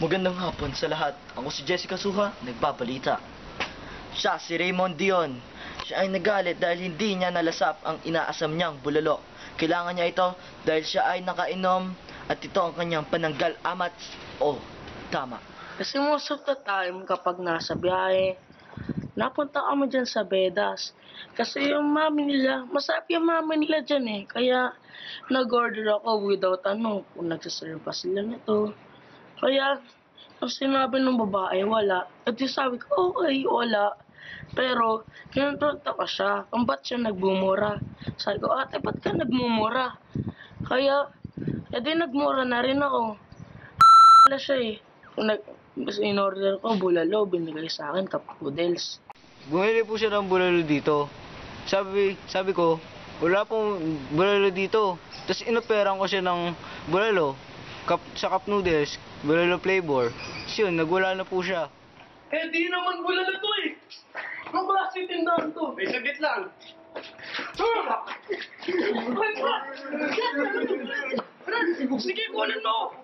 Magandang hapon sa lahat. Ako si Jessica Suha, nagbabalita. Siya si Raymond Dion. Siya ay nagalit dahil hindi niya nalasap ang inaasam niyang bulalo. Kailangan niya ito dahil siya ay nakainom at ito ang kanyang pananggal amat. Oh, tama. Kasi most of the time, kapag nasa biyahe, napunta kami dyan sa Vedas. Kasi yung mami nila, masarap yung mami nila dyan eh. Kaya, nag-order ako without kung nagsaserve pa sila nito. Kaya, ang sinabi ng babae, wala. At yung sabi ko, okay, wala. Pero, kinontrolta pa siya. Kung ba't siya nagbumura? Sabi ko, ate, ba't ka nagmumura? Kaya, edi nagmura na rin ako. Wala siya eh. In-order ko, bulalo, binigay sa akin, cup noodles. Bumili po siya ng bulalo dito. Sabi ko, wala pong bulalo dito. Tapos inoperan ko siya ng bulalo. Sa cup noodles, bulalo flavor. Tapos yun, nagwala na po siya. Eh, di naman bulalo to eh. Anong klase tindahan to? May saglit lang. Sige, kunin mo!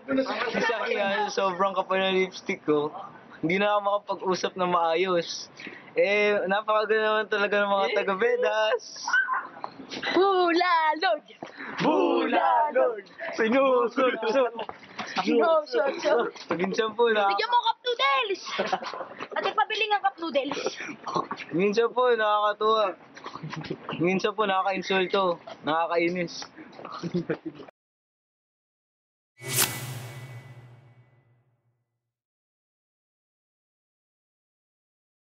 Sa akin, sobrang kapal na lipstick ko. Hindi na ako makapag-usap na maayos. Eh, napakaganda naman talaga ng mga taga-Vedas. Bulalo! Bulalo! Sinusunod! Sinusunod! Minsan po na... Bigyan mo cup noodles! Ate, pabili ng cup noodles. Minsan po nakakatuwa. Minsan po nakaka-insulto. Nakakainis.